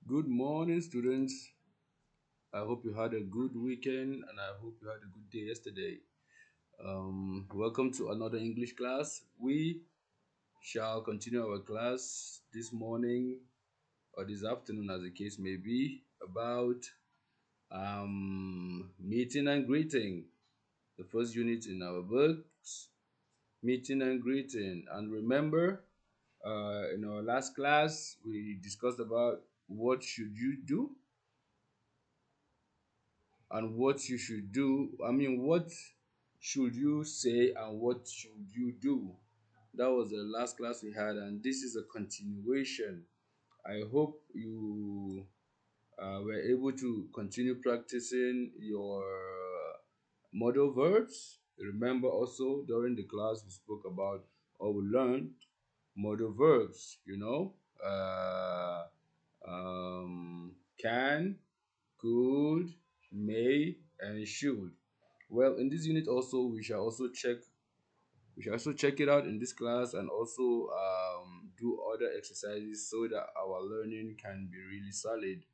Good morning, students. I hope you had a good weekend and I hope you had a good day yesterday. Welcome to another English class. We shall continue our class this morning or this afternoon, as the case may be, about meeting and greeting. The first unit in our books, meeting and greeting. And remember, in our last class, we discussed about what should you do and what you should do. What should you say and what should you do? That was the last class we had, and this is a continuation. I hope you were able to continue practicing your modal verbs. Remember, also during the class, we spoke about or we learned modal verbs, can, could, may, and should. Well, in this unit also we shall also check it out in this class and also do other exercises so that our learning can be really solid.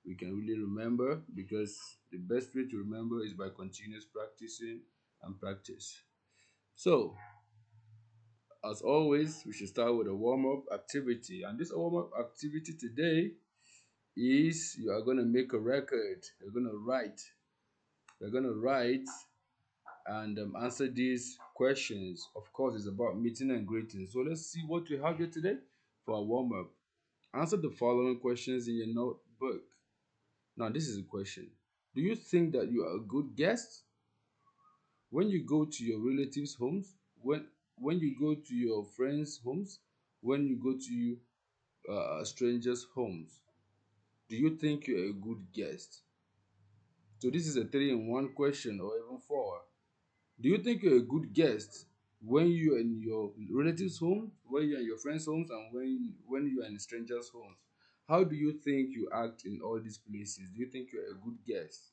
We can really remember because the best way to remember is by continuous practicing and practice. So, as always, we should start with a warm-up activity. And this warm-up activity today is you are going to make a record. You're going to write. You're going to write and answer these questions. Of course, it's about meeting and greeting. So let's see what we have here today for a warm up. Answer the following questions in your notebook. Now, this is a question. Do you think that you are a good guest when you go to your relatives' homes? When you go to your friends' homes? When you go to strangers' homes? Do you think you're a good guest? So this is a three-in-one question or even four. Do you think you're a good guest when you're in your relatives' home, when you're in your friends' homes, and when you're in strangers' homes? How do you think you act in all these places? Do you think you're a good guest?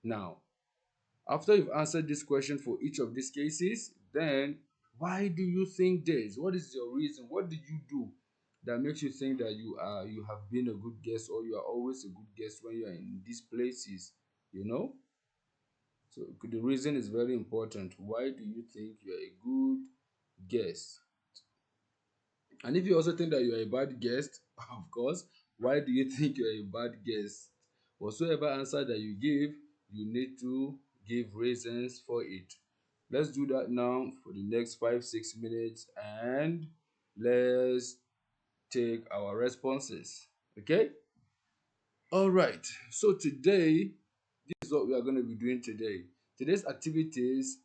Now, after you've answered this question for each of these cases, then why do you think this? What is your reason? What did you do that makes you think that you have been a good guest or you are always a good guest when you are in these places? You know? So the reason is very important. Why do you think you're a good guest? And if you also think that you're a bad guest, of course, why do you think you're a bad guest? Whatsoever answer that you give, you need to give reasons for it. Let's do that now for the next 5 6 minutes and let's take our responses. Okay? All right. So today, this is what we are going to be doing today. Today's activities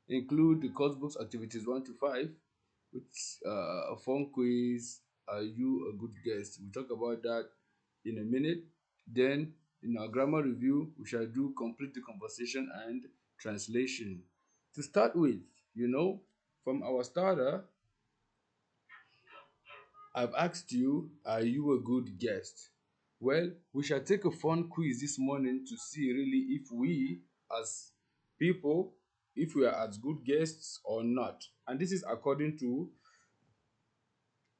include the course books activities 1 to 5, which a fun quiz. Are you a good guest? We'll talk about that in a minute. Then, in our grammar review, we shall do complete the conversation and translation. To start with, from our starter, I've asked you, are you a good guest? Well, we shall take a fun quiz this morning to see really if we, as people, if we are as good guests or not. And this is according to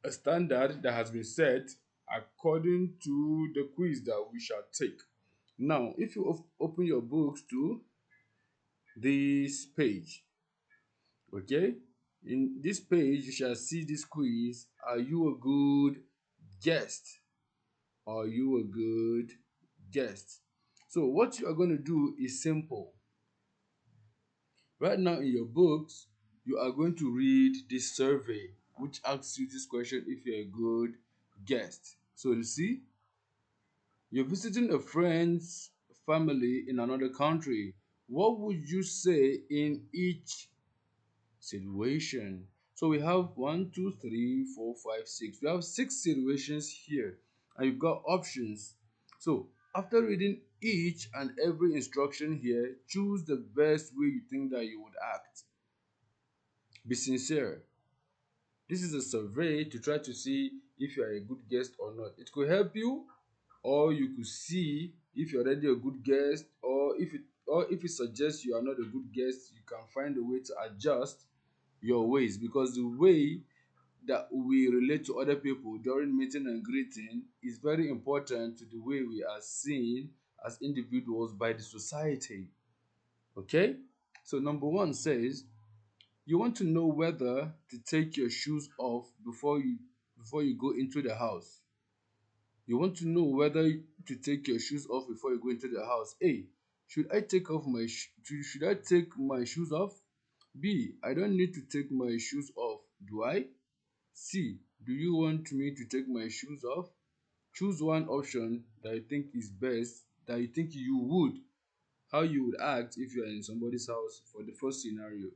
a standard that has been set according to the quiz that we shall take. Now, if you open your books to this page, okay, in this page you shall see this quiz. Are you a good guest? Are you a good guest? So what you are going to do is simple. Right now in your books, you are going to read this survey which asks you this question if you're a good guest. So you see, you're visiting a friend's family in another country. What would you say in each situation? So we have one, two, three, four, five, six. We have six situations here, and you've got options. So after reading each and every instruction here, choose the best way you think that you would act. Be sincere. This is a survey to try to see if you are a good guest or not. It could help you, or you could see if you're already a good guest, or if it suggests you are not a good guest, you can find a way to adjust your ways because the way that we relate to other people during meeting and greeting is very important to the way we are seen as individuals by the society. Okay? So, number one says, you want to know whether to take your shoes off before you go into the house. You want to know whether to take your shoes off before you go into the house. A. Should I take my shoes off? B. I don't need to take my shoes off. Do I? C. Do you want me to take my shoes off? Choose one option that you think is best, that you think you would, how you would act if you are in somebody's house for the first scenario.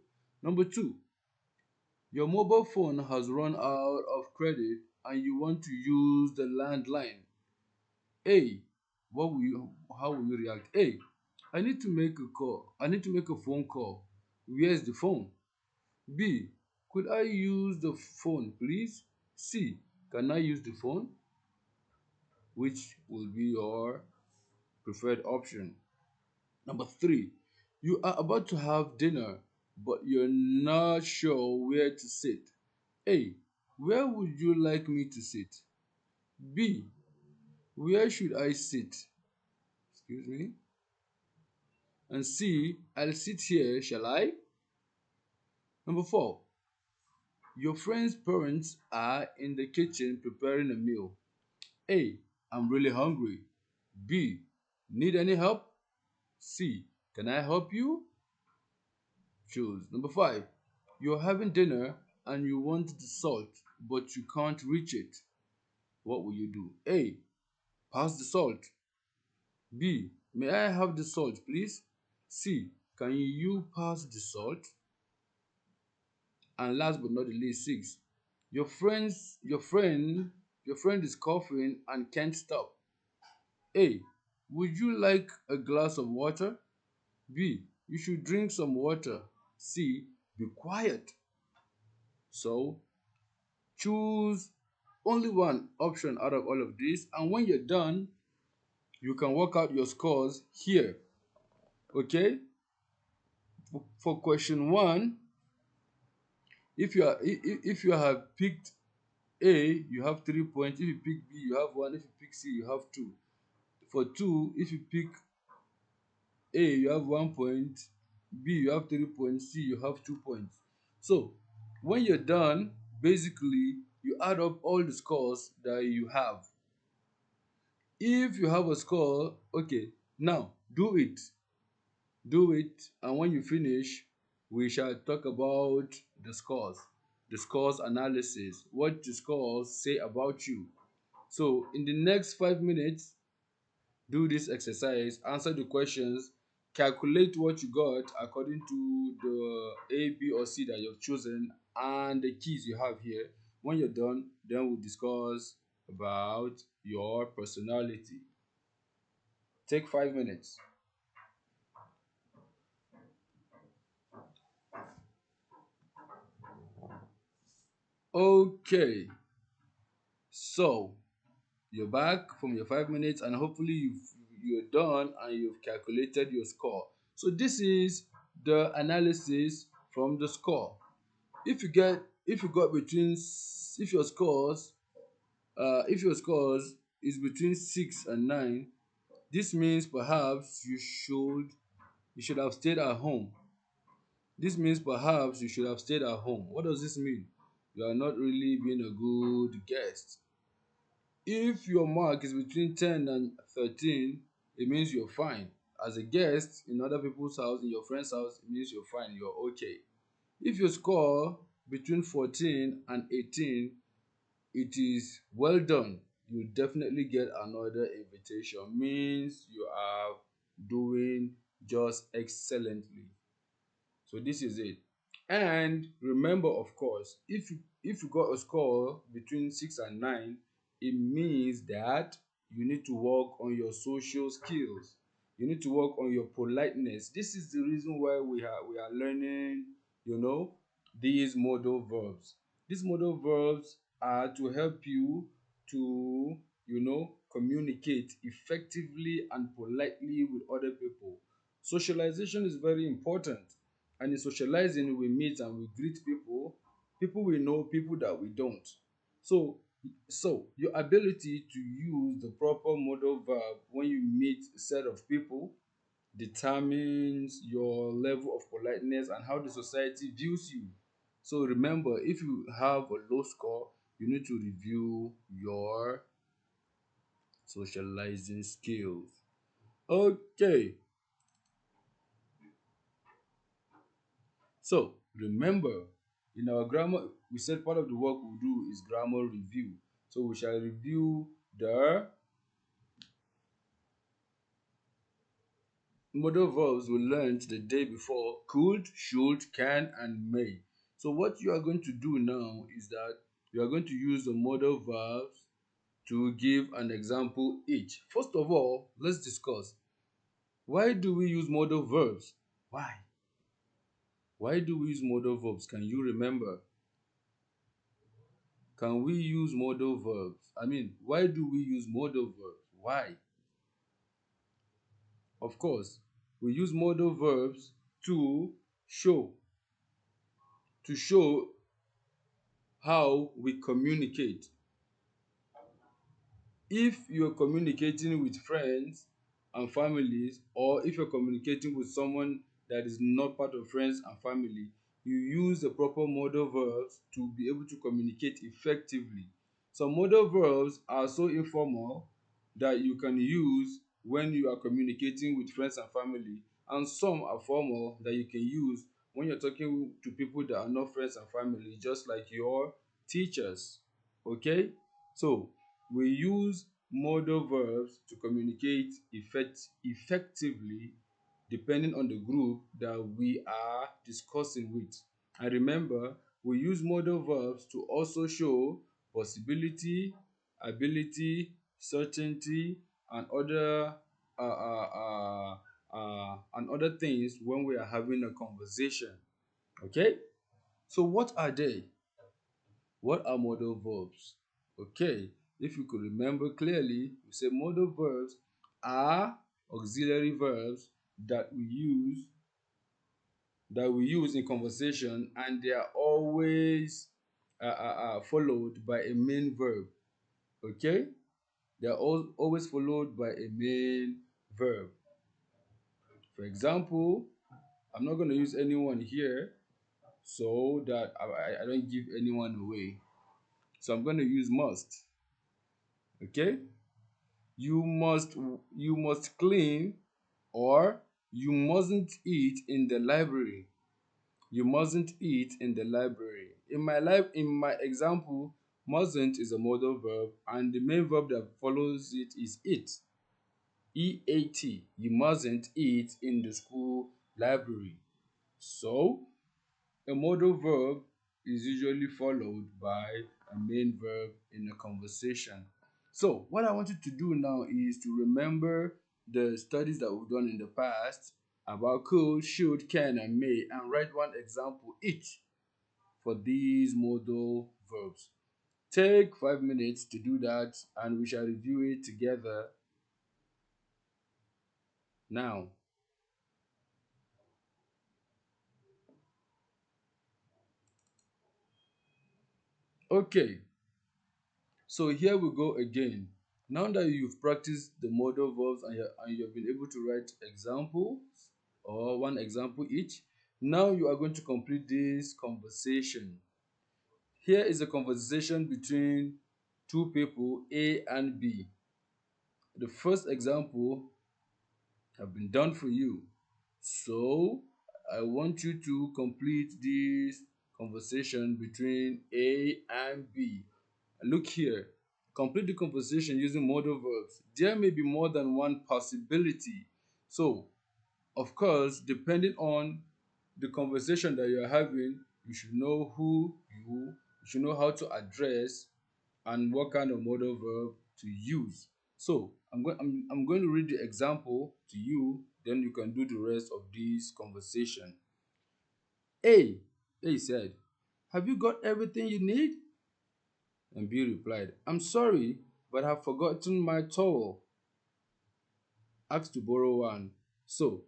Number two, your mobile phone has run out of credit and you want to use the landline. A. How will you react? A. I need to make a call. I need to make a phone call. Where's the phone? B. Could I use the phone, please? C. Can I use the phone? Which will be your preferred option? Number three, you are about to have dinner, but you're not sure where to sit. A. Where would you like me to sit? B. Where should I sit? Excuse me. And C. I'll sit here, shall I? Number four, your friend's parents are in the kitchen preparing a meal. A. I'm really hungry. B. Need any help? C. Can I help you? Choose. Number five, you're having dinner and you want the salt, but you can't reach it. What will you do? A. Pass the salt. B. May I have the salt, please? C. Can you pass the salt? And last but not the least, six. Your friend is coughing and can't stop. A. Would you like a glass of water? B. You should drink some water. C. Be quiet. So choose only one option out of all of these, and when you're done, you can work out your scores here. Okay? For question one, if you have picked A, you have 3 points. If you pick B, you have one. If you pick C, you have two. For two, if you pick A, you have 1 point. B, you have 3 points. C, you have 2 points. So when you're done, basically you add up all the scores that you have. If you have a score, okay, now do it, and when you finish, we shall talk about the scores analysis, what the scores say about you. So in the next 5 minutes, do this exercise, answer the questions, calculate what you got according to the A, B, or C that you've chosen, and the keys you have here. When you're done, then we'll discuss about your personality. Take 5 minutes. Okay, so you're back from your 5 minutes, and hopefully you're done and you've calculated your score. So this is the analysis from the score. If you got between if your scores is between 6 and 9, this means perhaps you should have stayed at home. This means perhaps you should have stayed at home. What does this mean? You are not really being a good guest. If your mark is between 10 and 13, it means you're fine. As a guest in other people's house, in your friend's house, it means you're fine, you're okay. If you score between 14 and 18, it is well done. You definitely get another invitation. Means you are doing just excellently. So this is it. And remember, of course, if you got a score between 6 and 9, it means that you need to work on your social skills. You need to work on your politeness. This is the reason why we are learning, you know, these modal verbs. These modal verbs are to help you to, communicate effectively and politely with other people. Socialization is very important, and in socializing we meet and we greet people. people we know, people that we don't. So, so your ability to use the proper modal verb when you meet a set of people determines your level of politeness and how the society views you. So remember, if you have a low score, you need to review your socializing skills. Okay, so remember, in our grammar, we said part of the work we'll do is grammar review. So we shall review the modal verbs we learned the day before: could, should, can, and may. So what you are going to do now is that you are going to use the modal verbs to give an example each. First of all, let's discuss, why do we use modal verbs? Why? Why do we use modal verbs? Can you remember? Can we use modal verbs? I mean, why do we use modal verbs? Why? Of course, we use modal verbs to show, to show how we communicate. If you're communicating with friends and families, or if you're communicating with someone that is not part of friends and family, you use the proper modal verbs to be able to communicate effectively. Some modal verbs are so informal that you can use when you are communicating with friends and family, and some are formal that you can use when you're talking to people that are not friends and family, just like your teachers. Okay, so we use modal verbs to communicate effectively depending on the group that we are discussing with. And remember, we use modal verbs to also show possibility, ability, certainty, and other things when we are having a conversation. Okay? So what are they? What are modal verbs? Okay, if you could remember clearly, we say modal verbs are auxiliary verbs that we use in conversation, and they are always followed by a main verb. Okay, they are always followed by a main verb. For example, I'm not going to use anyone here so that I don't give anyone away. So I'm going to use must. Okay, you must clean, or you mustn't eat in the library. You mustn't eat in the library. In my example, mustn't is a modal verb, and the main verb that follows it is eat. EAT. You mustn't eat in the school library. So a modal verb is usually followed by a main verb in a conversation. So, what I want you to do now is to remember the studies that we've done in the past about could, should, can, and may, and write one example each for these modal verbs. Take 5 minutes to do that, and we shall review it together now. Okay, so here we go again. Now that you've practiced the modal verbs and you have been able to write examples or one example each, now you are going to complete this conversation. Here is a conversation between two people, A and B. The first example have been done for you. So I want you to complete this conversation between A and B. Look here. Complete the conversation using modal verbs. There may be more than one possibility. So, of course, depending on the conversation that you're having, you should know you should know how to address and what kind of modal verb to use. So, I'm going to read the example to you, then you can do the rest of this conversation. A. A said, "Have you got everything you need?" And B replied, "I'm sorry, but I've forgotten my towel." Ask to borrow one. So,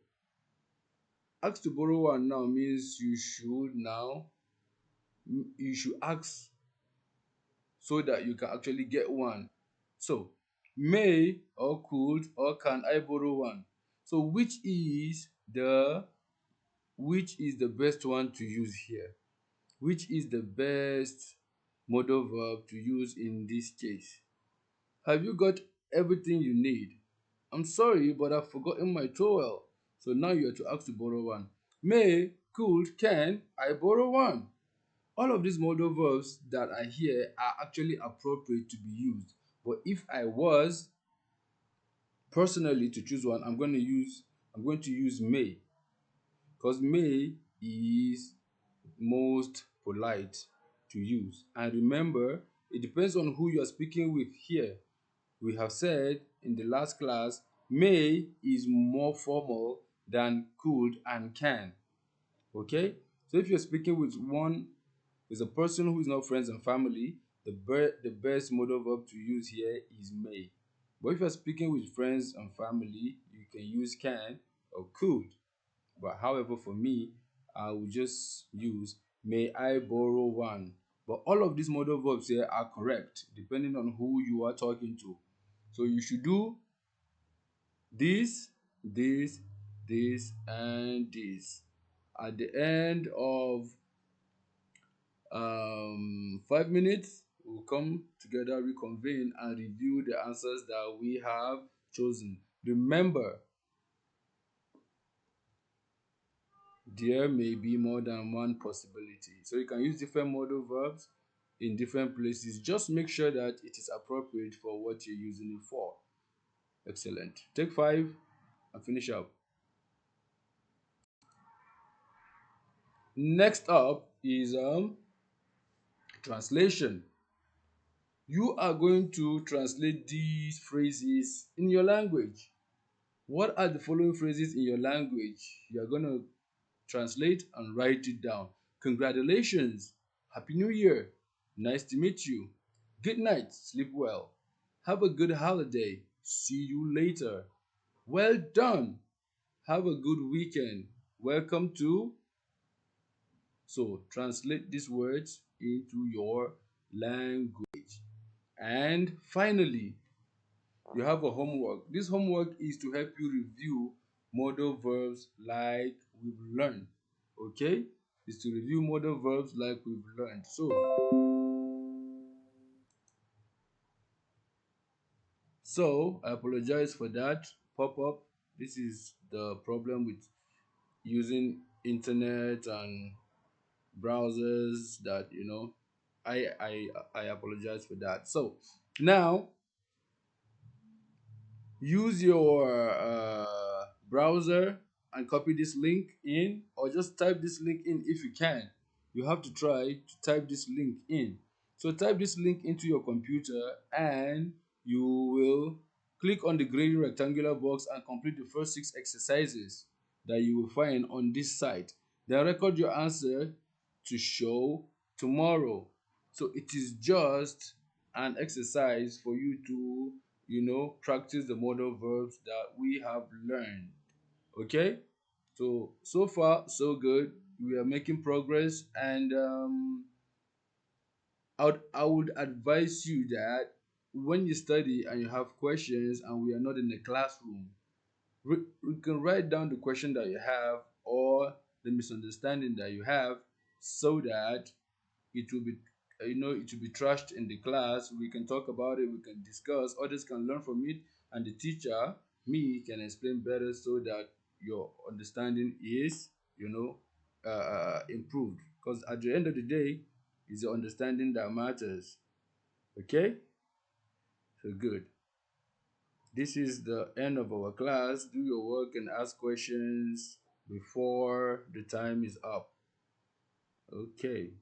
ask to borrow one now means you should now you should ask so that you can actually get one. So, may or could or can I borrow one? So, which is the best one to use here? Which is the best modal verb to use in this case? Have you got everything you need? I'm sorry, but I've forgotten my towel. So now you are to ask to borrow one. May, could, can I borrow one? All of these modal verbs that are here are actually appropriate to be used. But if I was personally to choose one, I'm going to use may, because may is most polite to use. And remember, it depends on who you are speaking with here. We have said in the last class, may is more formal than could and can. Okay? So if you're speaking with a person who is not friends and family, the best modal verb to use here is may. But if you're speaking with friends and family, you can use can or could. But however, for me, I will just use may I borrow one. But all of these modal verbs here are correct depending on who you are talking to. So you should do this, this, this, and this. At the end of 5 minutes, we'll come together, reconvene, and review the answers that we have chosen. Remember, there may be more than one possibility. So you can use different modal verbs in different places. Just make sure that it is appropriate for what you're using it for. Excellent. Take five and finish up. Next up is translation. You are going to translate these phrases in your language. What are the following phrases in your language? You are going to translate and write it down. Congratulations. Happy New Year. Nice to meet you. Good night. Sleep well. Have a good holiday. See you later. Well done. Have a good weekend. Welcome to. So, translate these words into your language. And finally, you have a homework. This homework is to help you review modal verbs like we've learned. Okay? Is to review modal verbs like we've learned. So I apologize for that pop up. This is the problem with using internet and browsers that I apologize for that. So now use your browser and copy this link in, or just type this link in if you can. You have to try to type this link in. So type this link into your computer and you will click on the green rectangular box and complete the first 6 exercises that you will find on this site. Then record your answer to show tomorrow. So it is just an exercise for you to practice the modal verbs that we have learned. Okay, so far so good. We are making progress, and I would advise you that when you study and you have questions and we are not in the classroom, we can write down the question that you have or the misunderstanding that you have, so that it will be it will be trashed in the class. We can talk about it, we can discuss, others can learn from it, and the teacher, me, can explain better so that your understanding is improved, because at the end of the day, it's the understanding that matters. Okay, so good. This is the end of our class. Do your work and ask questions before the time is up. Okay.